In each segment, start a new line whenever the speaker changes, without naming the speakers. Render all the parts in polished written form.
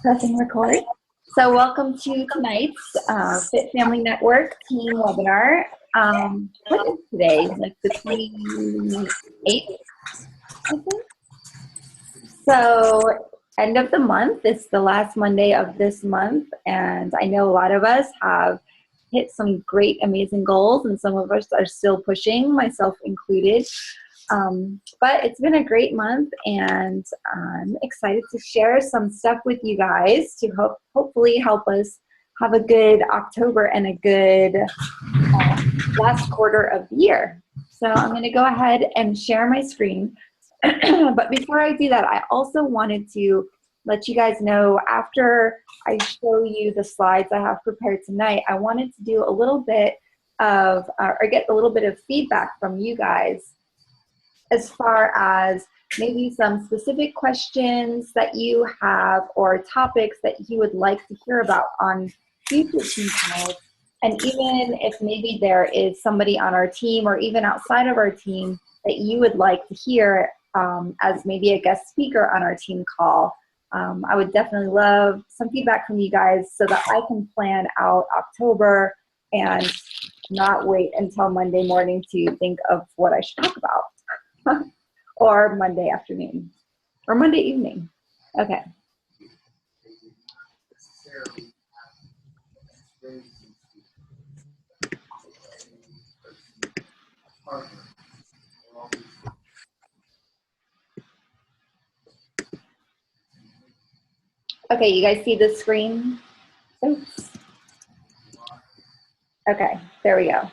Pressing record. So welcome to tonight's Fit Family Network team webinar. What is today? Like the 28th, I think? So end of the month. It's the last Monday of this month. And I know a lot of us have hit some great, amazing goals. And some of us are still pushing, myself included. But it's been a great month, and I'm excited to share some stuff with you guys to hopefully help us have a good October and a good last quarter of the year. So I'm going to go ahead and share my screen. But before I do that, I also wanted to let you guys know, after I show you the slides I have prepared tonight, I wanted to do a little bit of, or get a little bit of feedback from you guys as far as maybe some specific questions that you have or topics that you would like to hear about on future team calls. And even if maybe there is somebody on our team or even outside of our team that you would like to hear as maybe a guest speaker on our team call, I would definitely love some feedback from you guys so that I can plan out October and not wait until Monday morning to think of what I should talk about. Or Monday afternoon, or Monday evening. Okay. Okay, you guys see the screen? Oops. Okay, there we go,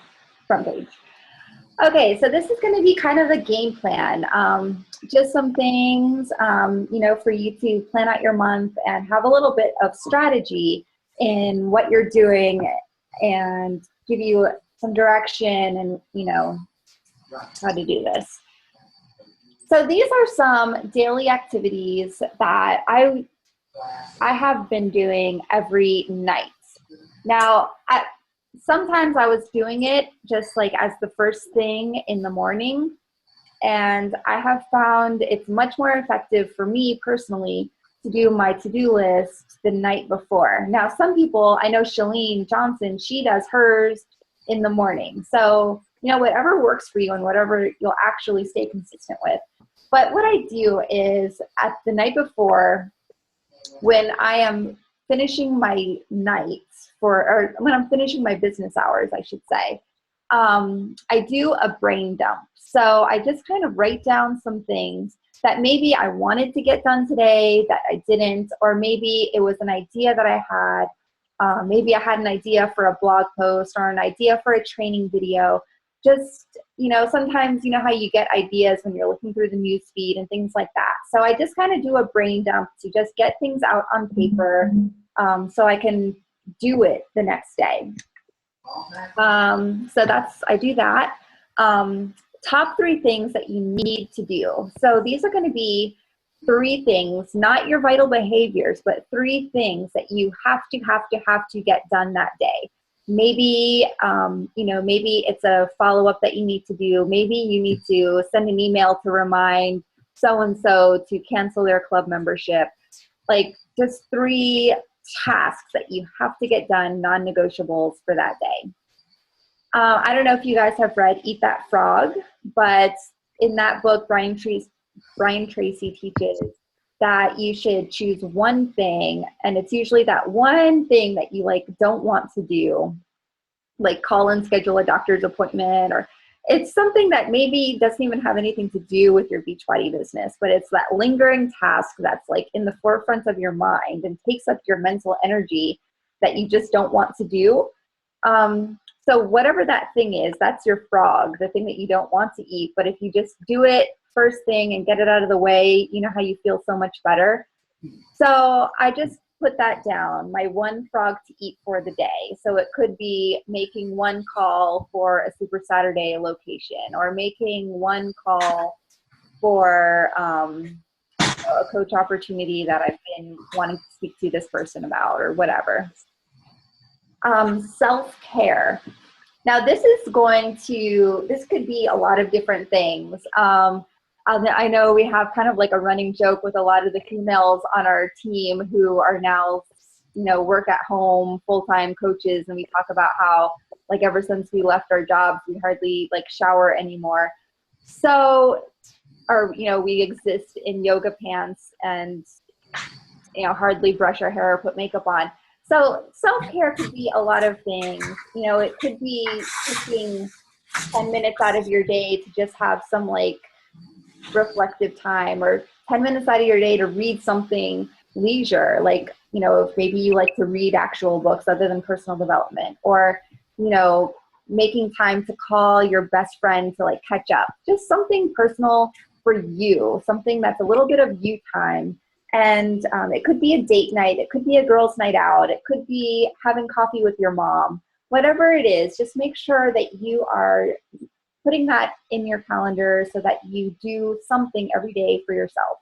front page. Okay, so this is going to be kind of a game plan, just some things, you know, for you to plan out your month and have a little bit of strategy in what you're doing and give you some direction and, you know, how to do this. So these are some daily activities that I have been doing every night. Now, sometimes I was doing it just like as the first thing in the morning, and I have found it's much more effective for me personally to do my to-do list the night before. Now, some people, I know Shalene Johnson, she does hers in the morning. So, you know, whatever works for you and whatever you'll actually stay consistent with. But what I do is at the night before, when I am finishing my nights or when I'm finishing my business hours, I should say, I do a brain dump. So I just kind of write down some things that maybe I wanted to get done today that I didn't, or maybe it was an idea that I had. Maybe I had an idea for a blog post or an idea for a training video. Just, you know, sometimes you know how you get ideas when you're looking through the news feed and things like that. So I just kind of do a brain dump to just get things out on paper so I can do it the next day. So I do that. Top 3 things that you need to do. So these are going to be 3 things, not your vital behaviors, but 3 things that you have to get done that day. Maybe, you know, maybe it's a follow-up that you need to do. Maybe you need to send an email to remind so-and-so to cancel their club membership. Like just 3 tasks that you have to get done, non-negotiables for that day. I don't know if you guys have read Eat That Frog, but in that book, Brian Tracy teaches that you should choose one thing, and it's usually that one thing that you like don't want to do, like call and schedule a doctor's appointment, or it's something that maybe doesn't even have anything to do with your Beachbody business, but it's that lingering task that's like in the forefront of your mind and takes up your mental energy that you just don't want to do. So whatever that thing is, that's your frog, the thing that you don't want to eat. But if you just do it first thing and get it out of the way, you know how you feel so much better. So I just put that down, my one frog to eat for the day. So it could be making one call for a Super Saturday location, or making one call for a coach opportunity that I've been wanting to speak to this person about, or whatever. Self-care. Now this could be a lot of different things. I know we have kind of like a running joke with a lot of the females on our team who are now, work at home, full-time coaches. And we talk about how like ever since we left our jobs, we hardly like shower anymore. So, or, we exist in yoga pants and, hardly brush our hair or put makeup on. So self-care could be a lot of things. It could be taking 10 minutes out of your day to just have some like reflective time, or 10 minutes out of your day to read something leisure, like, if maybe you like to read actual books other than personal development, or, making time to call your best friend to like catch up, just something personal for you, something that's a little bit of you time. And it could be a date night, it could be a girls' night out, it could be having coffee with your mom, whatever it is. Just make sure that you are putting that in your calendar so that you do something every day for yourself.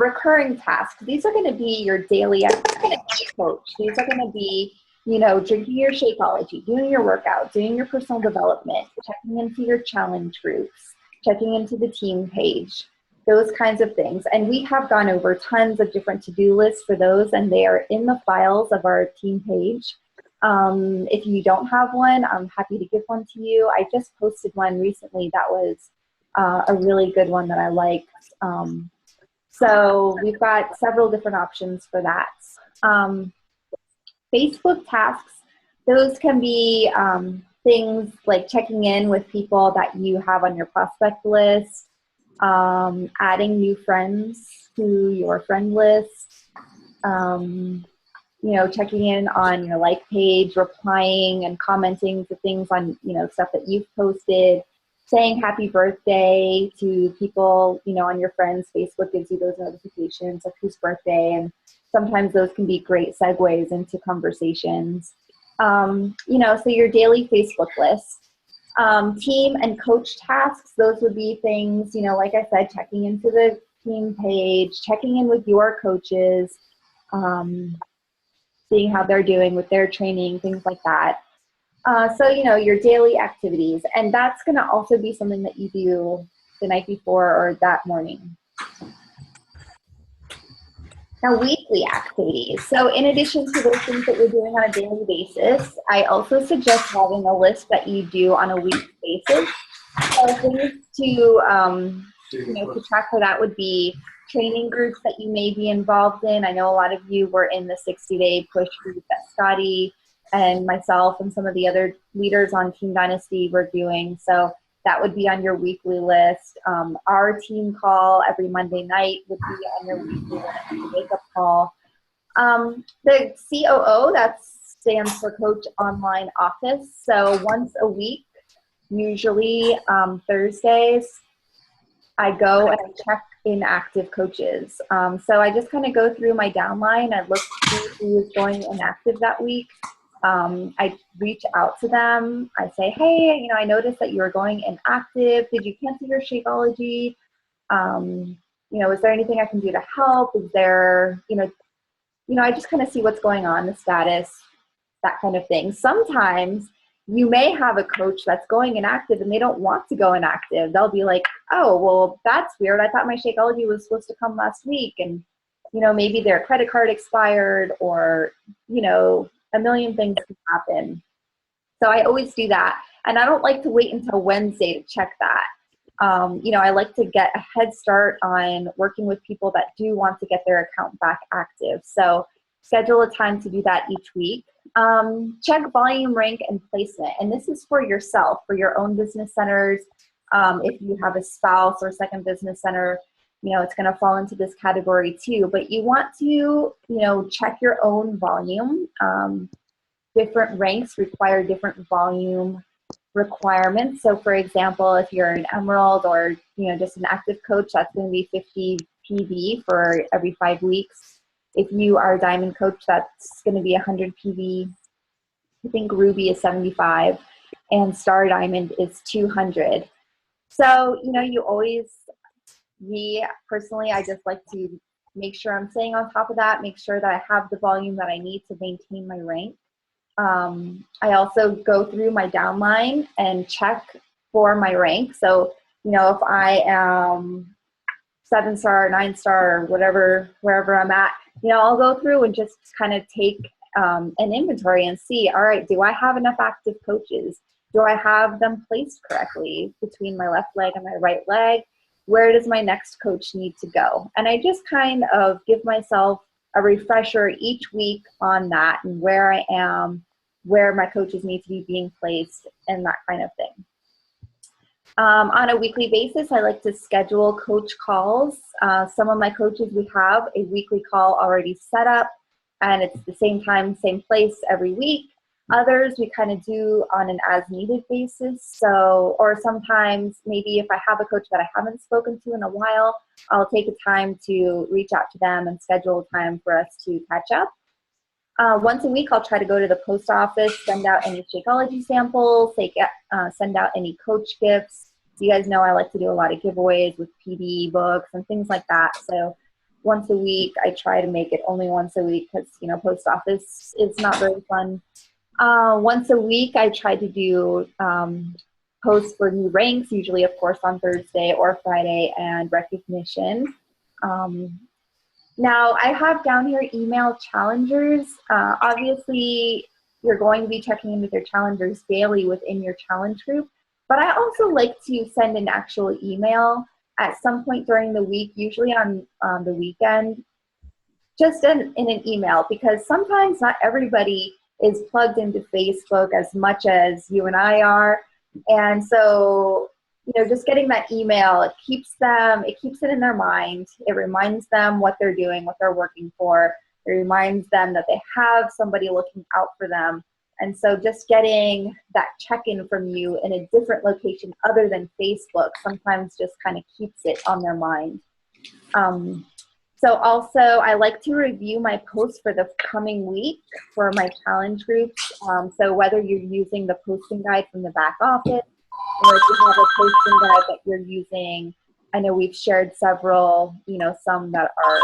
Recurring tasks. These are going to be your daily activity coach. These are going to be, drinking your Shakeology, doing your workout, doing your personal development, checking into your challenge groups, checking into the team page, those kinds of things. And we have gone over tons of different to-do lists for those, and they are in the files of our team page. If you don't have one, I'm happy to give one to you. I just posted one recently that was a really good one that I liked. So we've got several different options for that. Facebook tasks, those can be things like checking in with people that you have on your prospect list, adding new friends to your friend list, checking in on your like page, replying and commenting to things on, stuff that you've posted, saying happy birthday to people, on your friends. Facebook gives you those notifications of whose birthday, and sometimes those can be great segues into conversations. So your daily Facebook list. Team and coach tasks, those would be things, like I said, checking into the team page, checking in with your coaches, seeing how they're doing with their training, things like that. So, your daily activities. And that's going to also be something that you do the night before or that morning. Now, weekly activities. So in addition to those things that you're doing on a daily basis, I also suggest having a list that you do on a weekly basis. So things to track for that would be training groups that you may be involved in. I know a lot of you were in the 60-day push group that Scotty and myself and some of the other leaders on Team Dynasty were doing. So that would be on your weekly list. Our team call every Monday night would be on your weekly list, the wake-up call. The COO, that stands for Coach Online Office. So once a week, usually Thursdays, I go and I check inactive coaches. So I just kind of go through my downline. I look to see who is going inactive that week. I reach out to them. I say, hey, I noticed that you were going inactive. Did you cancel your Shakeology? Is there anything I can do to help? Is there, I just kind of see what's going on, the status, that kind of thing. Sometimes you may have a coach that's going inactive and they don't want to go inactive. They'll be like, oh, well, that's weird. I thought my Shakeology was supposed to come last week. And, maybe their credit card expired, or, a million things can happen. So I always do that. And I don't like to wait until Wednesday to check that. I like to get a head start on working with people that do want to get their account back active. So schedule a time to do that each week. Check volume, rank, and placement. And this is for yourself, for your own business centers. If you have a spouse or second business center, it's going to fall into this category too. But you want to, check your own volume. Different ranks require different volume requirements. So for example, if you're an Emerald or, just an active coach, that's going to be 50 PV for every 5 weeks. If you are a Diamond coach, that's going to be 100 PV. I think Ruby is 75 and Star Diamond is 200. So, me personally, I just like to make sure I'm staying on top of that, make sure that I have the volume that I need to maintain my rank. I also go through my downline and check for my rank. So you know, if I am 7-star, 9-star, or whatever, wherever I'm at, you know, I'll go through and just kind of take an inventory and see, all right, do I have enough active coaches? Do I have them placed correctly between my left leg and my right leg? Where does my next coach need to go? And I just kind of give myself a refresher each week on that and where I am, where my coaches need to be being placed, and that kind of thing. On a weekly basis, I like to schedule coach calls. Some of my coaches, we have a weekly call already set up, and it's the same time, same place every week. Others we kind of do on an as-needed basis. So, or sometimes maybe if I have a coach that I haven't spoken to in a while, I'll take a time to reach out to them and schedule a time for us to catch up. Once a week, I'll try to go to the post office, send out any Shakeology samples, send out any coach gifts. You guys know I like to do a lot of giveaways with PD books and things like that. So once a week, I try to make it only once a week because, you know, post office is not very fun. Once a week, I try to do posts for new ranks, usually, of course, on Thursday or Friday, and recognition. Now, I have down here email challengers. Obviously, you're going to be checking in with your challengers daily within your challenge group, but I also like to send an actual email at some point during the week, usually on the weekend, just in an email, because sometimes not everybody is plugged into Facebook as much as you and I are. And so, you know, just getting that email, it keeps it in their mind. It reminds them what they're doing, what they're working for. It reminds them that they have somebody looking out for them. And so just getting that check-in from you in a different location other than Facebook sometimes just kind of keeps it on their mind. So also, I like to review my posts for the coming week for my challenge groups. So whether you're using the posting guide from the back office, or if you have a posting guide that you're using, I know we've shared several, you know, some that are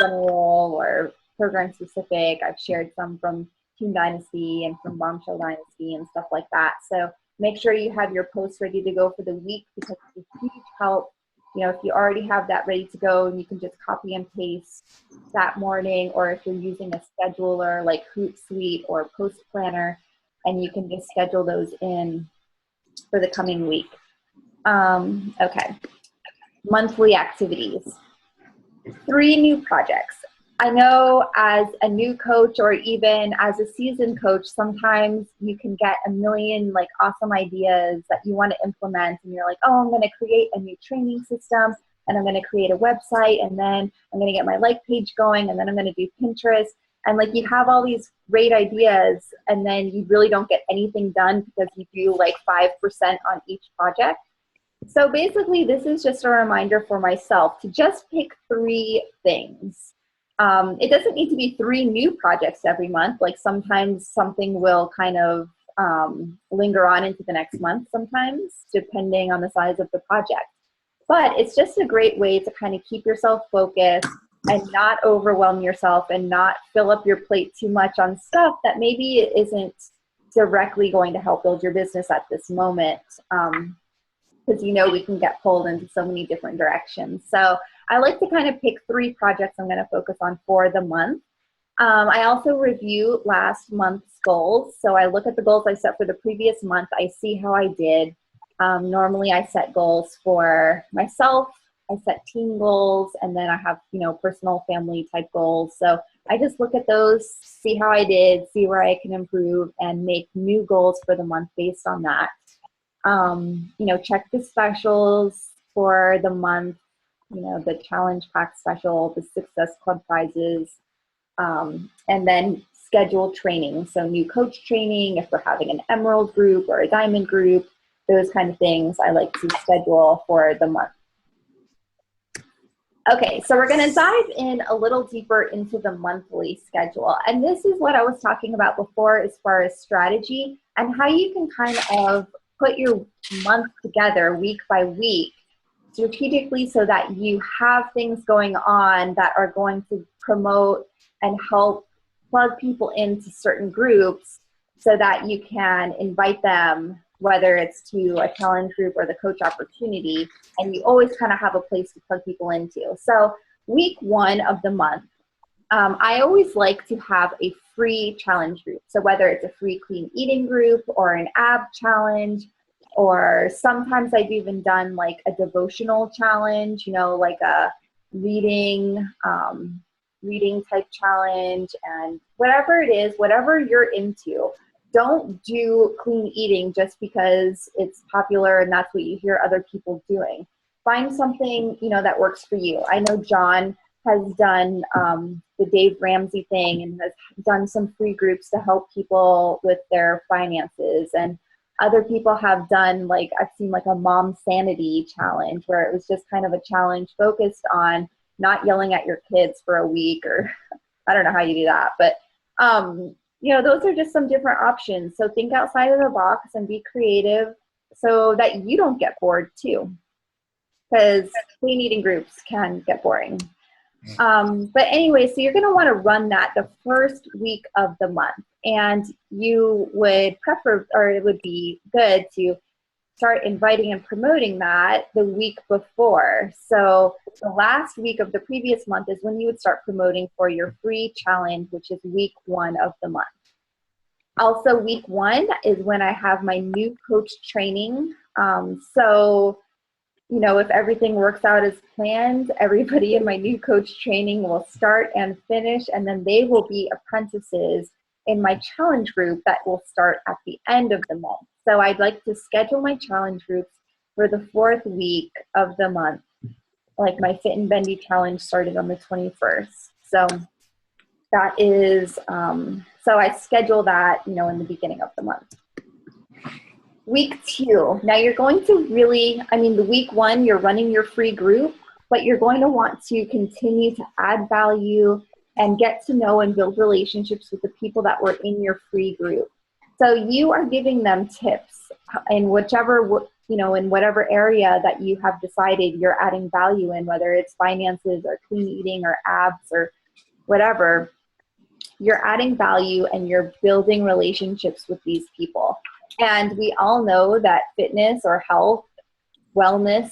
general or program specific. I've shared some from Team Dynasty and from Bombshell Dynasty and stuff like that. So make sure you have your posts ready to go for the week, because it's a huge help. You know, if you already have that ready to go, and you can just copy and paste that morning, or if you're using a scheduler like Hootsuite or Post Planner, and you can just schedule those in for the coming week. Okay, monthly activities. 3 new projects. I know as a new coach or even as a seasoned coach, sometimes you can get a million like awesome ideas that you want to implement, and you're like, oh, I'm going to create a new training system, and I'm going to create a website, and then I'm going to get my like page going, and then I'm going to do Pinterest. And like you have all these great ideas, and then you really don't get anything done because you do like 5% on each project. So basically, this is just a reminder for myself to just pick 3 things. It doesn't need to be 3 new projects every month. Like sometimes something will kind of linger on into the next month sometimes, depending on the size of the project. But it's just a great way to kind of keep yourself focused and not overwhelm yourself and not fill up your plate too much on stuff that maybe isn't directly going to help build your business at this moment. Because you know we can get pulled into so many different directions. So I like to kind of pick 3 projects I'm going to focus on for the month. I also review last month's goals. So I look at the goals I set for the previous month. I see how I did. Normally I set goals for myself. I set team goals, and then I have, you know, personal family type goals. So I just look at those, see how I did, see where I can improve, and make new goals for the month based on that. You know, check the specials for the month, you know, the challenge pack special, the Success Club prizes, and then schedule training. So new coach training, if we're having an emerald group or a diamond group, those kind of things I like to schedule for the month. Okay, so we're going to dive in a little deeper into the monthly schedule. And this is what I was talking about before as far as strategy and how you can kind of put your month together week by week strategically so that you have things going on that are going to promote and help plug people into certain groups so that you can invite them, whether it's to a challenge group or the coach opportunity, and you always kind of have a place to plug people into. So week 1 of the month, I always like to have a free challenge group. So whether it's a free clean eating group or an ab challenge, or sometimes I've even done like a devotional challenge, like a reading type challenge, and whatever it is, whatever you're into. Don't do clean eating just because it's popular and that's what you hear other people doing. Find something, that works for you. I know John has done the Dave Ramsey thing and has done some free groups to help people with their finances. And other people have done, like, I've seen like a mom sanity challenge where it was just kind of a challenge focused on not yelling at your kids for a week, or I don't know how you do that, but those are just some different options. So think outside of the box and be creative so that you don't get bored too, because clean eating groups can get boring. But anyway, so you're going to want to run that the first week of the month, and you would it would be good to start inviting and promoting that the week before. So the last week of the previous month is when you would start promoting for your free challenge, which is week 1 of the month. Also, week 1 is when I have my new coach training. If everything works out as planned, everybody in my new coach training will start and finish, and then they will be apprentices in my challenge group that will start at the end of the month. So I'd like to schedule my challenge groups for the 4th week of the month. Like my Fit and Bendy challenge started on the 21st. So that is, so I schedule that, in the beginning of the month. Week 2, now you're going to the week 1, you're running your free group, but you're going to want to continue to add value and get to know and build relationships with the people that were in your free group. So you are giving them tips in in whatever area that you have decided you're adding value in, whether it's finances or clean eating or abs or whatever. You're adding value and you're building relationships with these people. And we all know that fitness or health, wellness,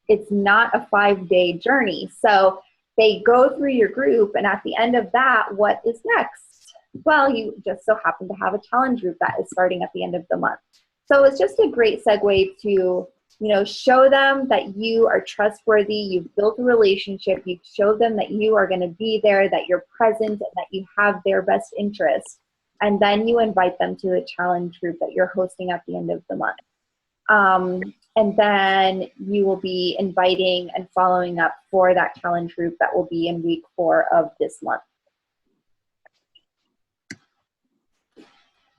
it's not a 5-day journey. So they go through your group, and at the end of that, what is next? Well, you just so happen to have a challenge group that is starting at the end of the month. So it's just a great segue to, show them that you are trustworthy, you've built a relationship, you've showed them that you are going to be there, that you're present, and that you have their best interest. And then you invite them to the challenge group that you're hosting at the end of the month. And then you will be inviting and following up for that challenge group that will be in week 4 of this month.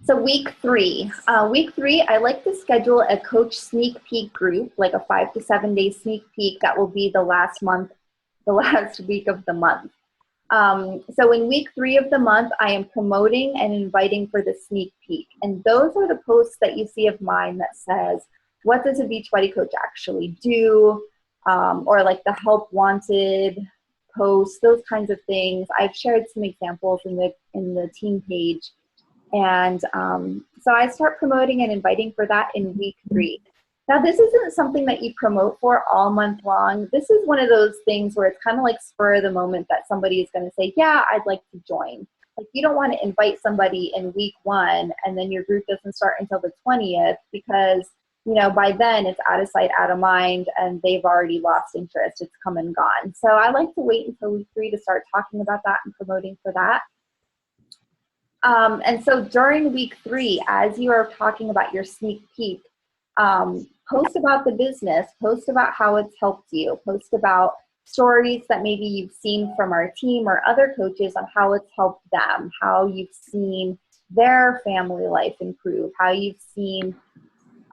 So week 3, I like to schedule a coach sneak peek group, like a 5 to 7 day sneak peek that will be the last week of the month. So in week 3 of the month, I am promoting and inviting for the sneak peek. And those are the posts that you see of mine that says, what does a Beachbody coach actually do? Or like the help wanted posts, those kinds of things. I've shared some examples in the team page. And so I start promoting and inviting for that in week 3. Now, this isn't something that you promote for all month long. This is one of those things where it's kind of like spur of the moment that somebody is going to say, yeah, I'd like to join. Like, you don't want to invite somebody in week 1 and then your group doesn't start until the 20th because, by then it's out of sight, out of mind, and they've already lost interest. It's come and gone. So I like to wait until week 3 to start talking about that and promoting for that. And so during week 3, as you are talking about your sneak peek, post about the business, post about how it's helped you, post about stories that maybe you've seen from our team or other coaches on how it's helped them, how you've seen their family life improve, how you've seen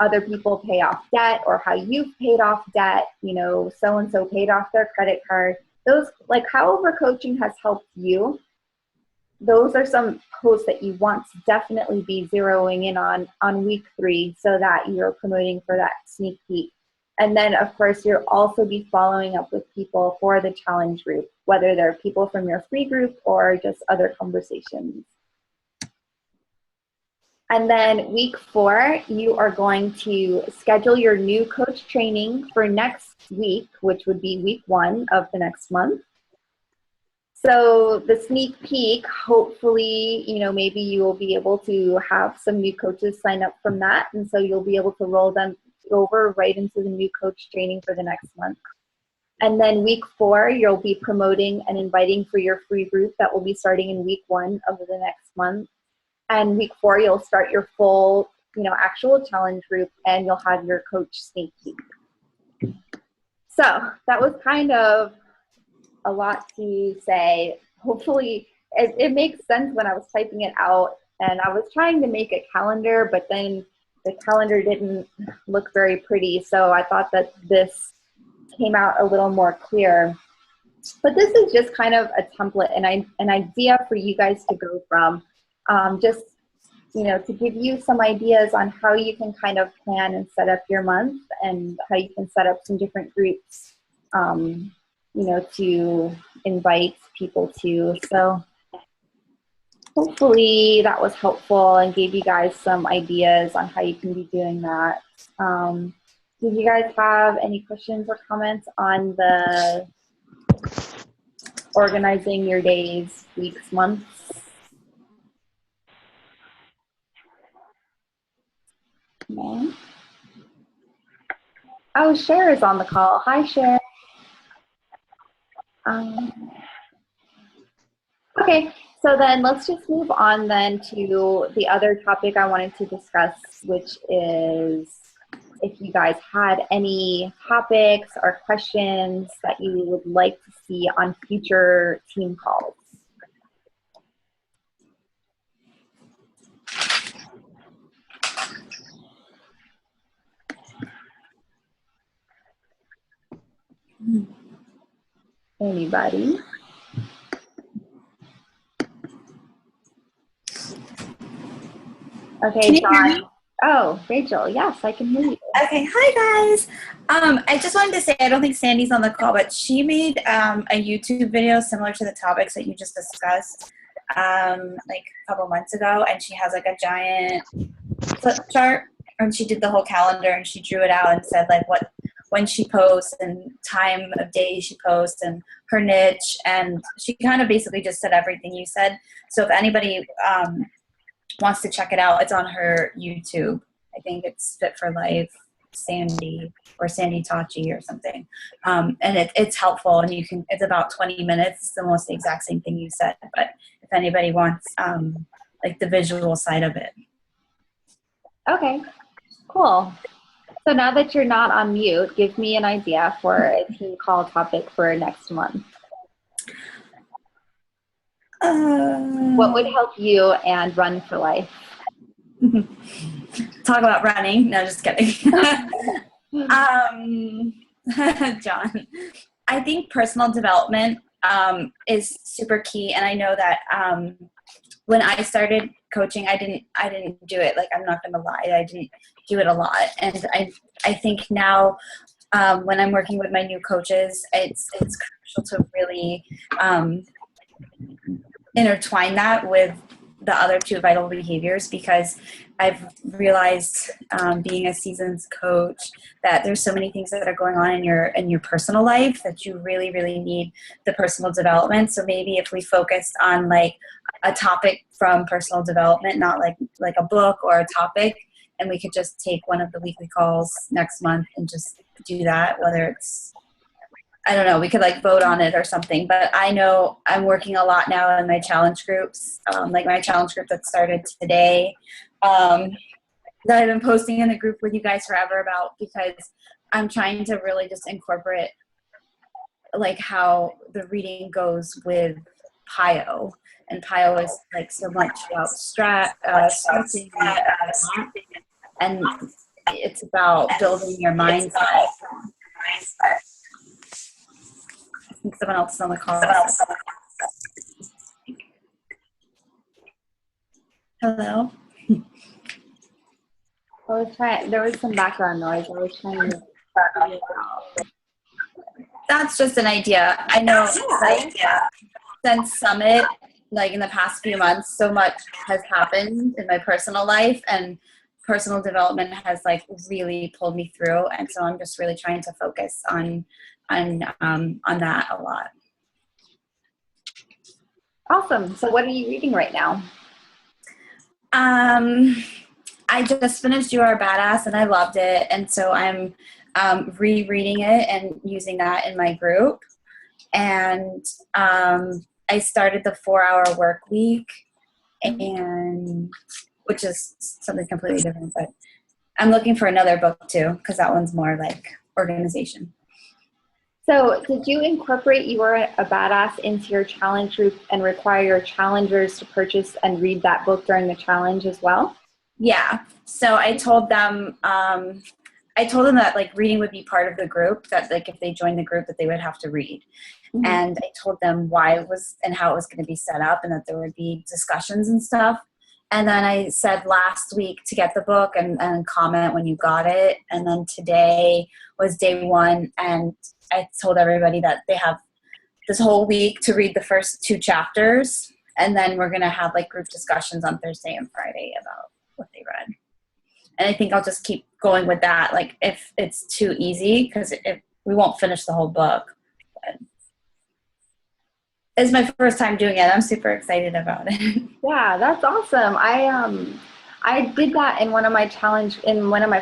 other people pay off debt, or how you've paid off debt, so-and-so paid off their credit card. Those, like, however coaching has helped you, those are some posts that you want to definitely be zeroing in on week 3 so that you're promoting for that sneak peek. And then, of course, you'll also be following up with people for the challenge group, whether they're people from your free group or just other conversations. And then week 4, you are going to schedule your new coach training for next week, which would be week 1 of the next month. So the sneak peek, hopefully, maybe you will be able to have some new coaches sign up from that. And so you'll be able to roll them over right into the new coach training for the next month. And then week 4, you'll be promoting and inviting for your free group that will be starting in week 1 of the next month. And week 4, you'll start your full, actual challenge group, and you'll have your coach sneak peek. So that was kind of a lot to say. Hopefully it makes sense when I was typing it out, and I was trying to make a calendar, but then the calendar didn't look very pretty. So I thought that this came out a little more clear. But this is just kind of a template and an idea for you guys to go from, just, to give you some ideas on how you can kind of plan and set up your month, and how you can set up some different groups, to invite people to. So hopefully that was helpful and gave you guys some ideas on how you can be doing that. Did you guys have any questions or comments on the organizing your days, weeks, months? No? Oh, Cher is on the call. Hi, Cher. Okay, so then let's just move on then to the other topic I wanted to discuss, which is if you guys had any topics or questions that you would like to see on future team calls. Anybody? Okay, John. Oh, Rachel, yes, I can hear you.
Okay, hi guys. I just wanted to say, I don't think Sandy's on the call, but she made a YouTube video similar to the topics that you just discussed like a couple months ago, and she has like a giant flip chart, and she did the whole calendar, and she drew it out and said like when she posts and time of day she posts and her niche, and she kind of basically just said everything you said. So if anybody wants to check it out, it's on her YouTube. I think it's Fit for Life Sandy, or Sandy Tachi or something. And it's helpful, and it's about 20 minutes. It's almost the exact same thing you said, but if anybody wants like the visual side of it.
Okay, cool. So now that you're not on mute, give me an idea for a team call topic for next month. What would help you and Run for Life?
Talk about running. No, just kidding. John, I think personal development is super key, and I know that when I started coaching, I didn't do it. Like, I'm not gonna lie, I didn't do it a lot, and I think now when I'm working with my new coaches, it's crucial to really intertwine that with the other 2 vital behaviors, because I've realized being a seasoned coach that there's so many things that are going on in your personal life that you really, really need the personal development. So maybe if we focused on like a topic from personal development, not like a book or a topic, and we could just take one of the weekly calls next month and just do that, whether it's, I don't know, we could like vote on it or something. But I know I'm working a lot now in my challenge groups, like my challenge group that started today, that I've been posting in the group with you guys forever about, because I'm trying to really just incorporate like how the reading goes with PIO. And PIO is like so much about stressing, and it's about building your mindset. I think someone else is on the call. Hello?
There was some background noise. I was trying to
That's just an idea. I know, like, since Summit, like in the past few months, so much has happened in my personal life, and personal development has like really pulled me through. And so I'm just really trying to focus on that a lot.
Awesome. So what are you reading right now?
I just finished You Are Badass and I loved it. And so I'm rereading it and using that in my group. And I started the 4-Hour Work Week, and which is something completely different, but I'm looking for another book too, because that one's more like organization.
So did you incorporate You Are a Badass into your challenge group and require your challengers to purchase and read that book during the challenge as well?
Yeah. So I told them that like reading would be part of the group, that like if they joined the group that they would have to read. Mm-hmm. And I told them why it was and how it was going to be set up, and that there would be discussions and stuff. And then I said last week to get the book and comment when you got it. And then today was day 1, and I told everybody that they have this whole week to read the first 2 chapters. And then we're going to have like group discussions on Thursday and Friday about what they read. And I think I'll just keep going with that. Like if it's too easy, because we won't finish the whole book. But it's my first time doing it. I'm super excited about it.
Yeah, that's awesome. I did that in one of my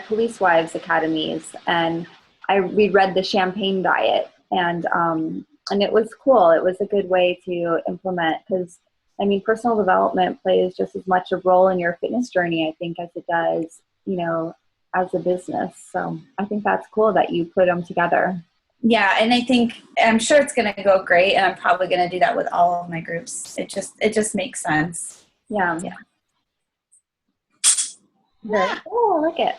Police Wives academies, and we read the Champagne Diet, and it was cool. It was a good way to implement, because I mean, personal development plays just as much a role in your fitness journey, I think, as it does, as a business. So I think that's cool that you put them together.
Yeah, and I'm sure it's going to go great, and I'm probably going to do that with all of my groups. It just makes sense.
Yeah. Very cool. I like it.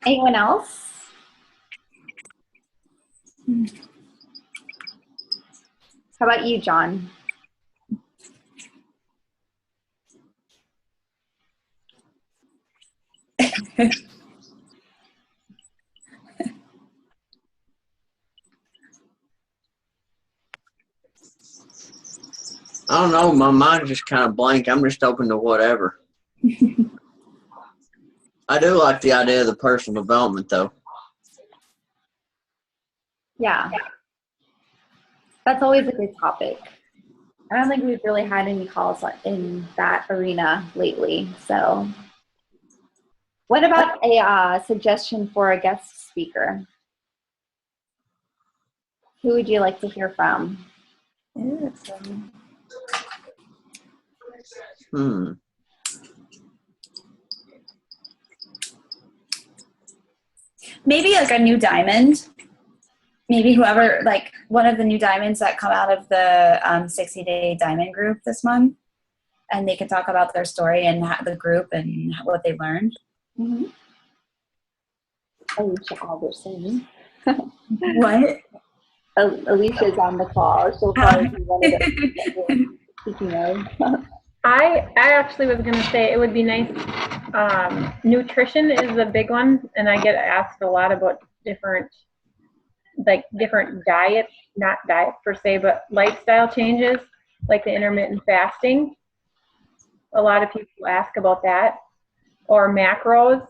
Anyone else? How about you, John?
I don't know. My mind's just kind of blank. I'm just open to whatever. I do like the idea of the personal development, though.
Yeah. That's always a good topic. I don't think we've really had any calls in that arena lately. So what about a suggestion for a guest speaker? Who would you like to hear from?
Maybe like a new diamond. Maybe whoever, like one of the new diamonds that come out of the 60-day diamond group this month, and they can talk about their story and the group and what they learned.
Mm-hmm. Alicia Alderson.
What?
Alicia's on the call. She'll probably be one of the speaking of.
I actually was going to say it would be nice. Nutrition is a big one, and I get asked a lot about different diets, not diets per se, but lifestyle changes, like the intermittent fasting. A lot of people ask about that, or macros.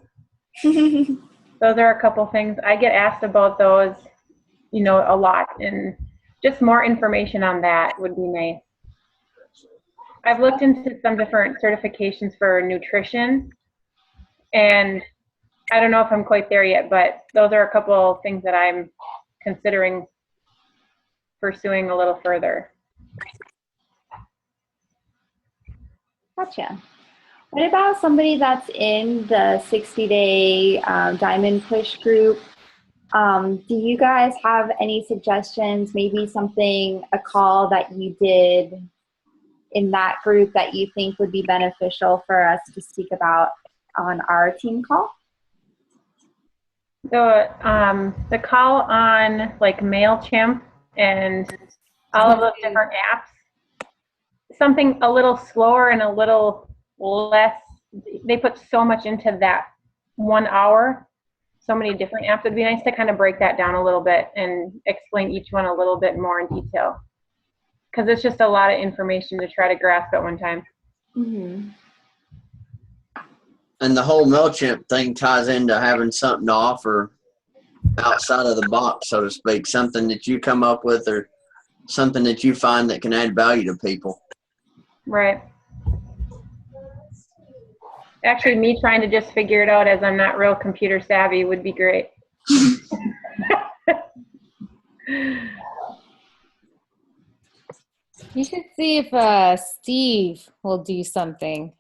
Those are a couple things. I get asked about those, a lot, and just more information on that would be nice. I've looked into some different certifications for nutrition, and I don't know if I'm quite there yet, but those are a couple of things that I'm considering pursuing a little further.
Gotcha. What about somebody that's in the 60-day Diamond Push group? Do you guys have any suggestions, maybe a call that you did in that group that you think would be beneficial for us to speak about on our team call?
The call on like MailChimp and all of those different apps, something a little slower and a little less, they put so much into that 1 hour, so many different apps. It'd be nice to kind of break that down a little bit and explain each one a little bit more in detail. because it's just a lot of information to try to grasp at one time.
Mm-hmm.
And the whole MailChimp thing ties into having something to offer outside of the box, so to speak, something that you come up with or something that you find that can add value to people.
Right. Actually, me trying to just figure it out as I'm not real computer savvy would be great.
You should see if Steve will do something.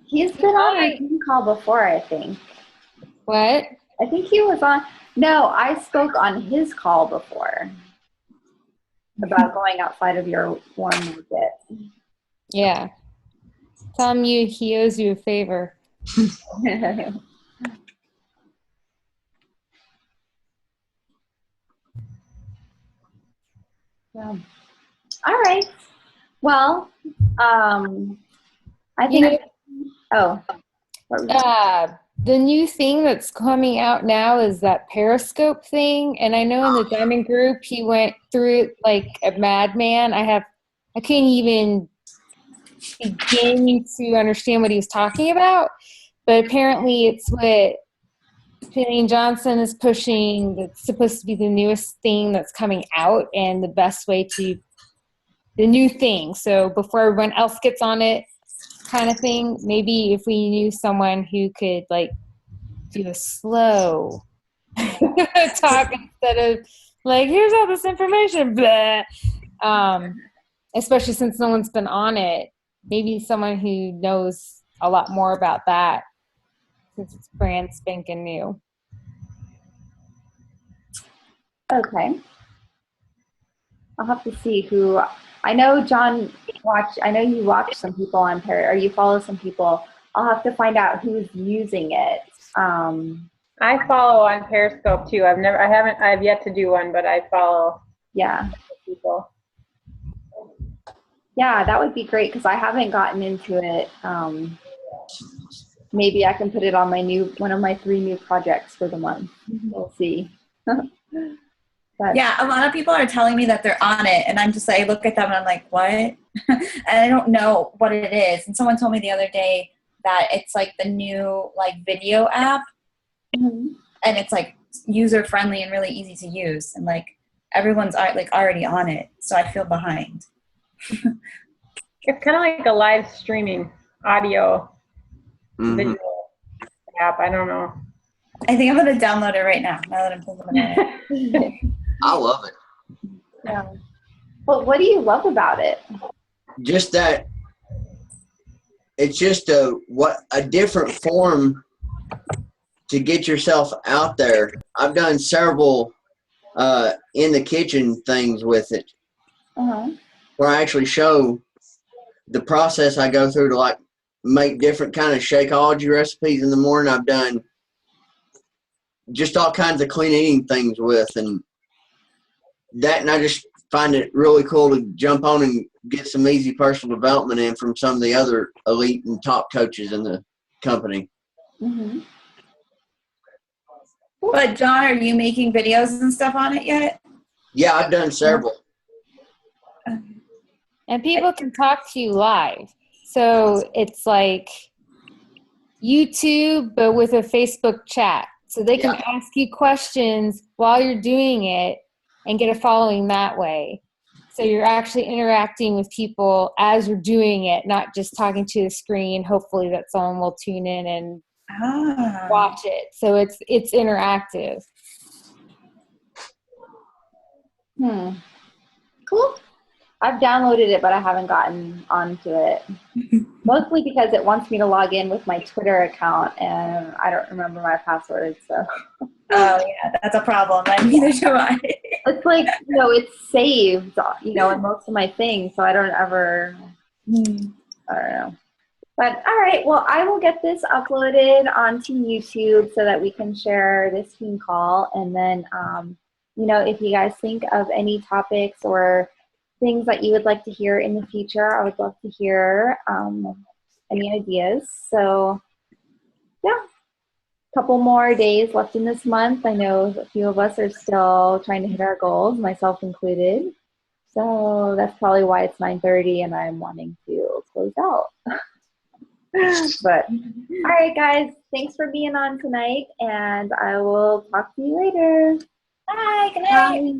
He's been on a Zoom call before, I think.
What?
I think he was on. No, I spoke on his call before about going outside of your warm market.
Yeah. Tell him he owes you a favor.
Yeah. All right. Well, I think. Oh. What was that?
The new thing that's coming out now is that Periscope thing. And I know in the Diamond group, he went through it like a madman. I can't even begin to understand what he was talking about. But apparently it's what Jillian Johnson is pushing. That's supposed to be the newest thing that's coming out and the best way to, the new thing. So before everyone else gets on it, kind of thing. Maybe if we knew someone who could like do a slow talk instead of like, here's all this information, blah. Especially since no one's been on it. Maybe someone who knows a lot more about that since it's brand spanking new.
Okay. I'll have to see who. I know John I know you watch some people on or you follow some people. I'll have to find out who's using it.
I follow on Periscope too. I've yet to do one, but I follow
Yeah.
people.
Yeah, that would be great because I haven't gotten into it. Maybe I can put it on one of my 3 new projects for the month. We'll see. But,
Yeah, a lot of people are telling me that they're on it, and I'm just like, I look at them and I'm like, what? And I don't know what it is. And someone told me the other day that it's like the new like video app,
Mhm.
and it's like user friendly and really easy to use, and like everyone's like already on it, so I feel behind.
It's kind of like a live streaming audio video app. I don't know.
I think I'm gonna download it right now that I'm thinking about it.
I love it.
Yeah. Well, what do you love about it?
Just that it's just a different form to get yourself out there. I've done several in the kitchen things with it,
Uh-huh.
where I actually show the process I go through to like make different kind of Shakeology recipes in the morning. I've done just all kinds of clean eating things with, and I just find it really cool to jump on and get some easy personal development in from some of the other elite and top coaches in the company.
Mm-hmm.
But John, are you making videos and stuff on it yet?
Yeah, I've done several.
And people can talk to you live. So it's like YouTube, but with a Facebook chat. So they can ask you questions while you're doing it and get a following that way. So you're actually interacting with people as you're doing it, not just talking to the screen. Hopefully that someone will tune in and watch it. So it's interactive.
Cool. I've downloaded it, but I haven't gotten onto it. Mostly because it wants me to log in with my Twitter account, and I don't remember my password. So.
Oh yeah, that's a problem. Neither do I.
It's like, it's saved, in most of my things, so I don't ever. I don't know. But all right, well, I will get this uploaded onto YouTube so that we can share this team call, and then, if you guys think of any topics or things that you would like to hear in the future, I would love to hear any ideas. So, yeah. couple more days left in this month. I know a few of us are still trying to hit our goals, myself included. So that's probably why it's 9:30 and I'm wanting to close out. But all right, guys, thanks for being on tonight, and I will talk to you later.
Bye. Good night.
Bye.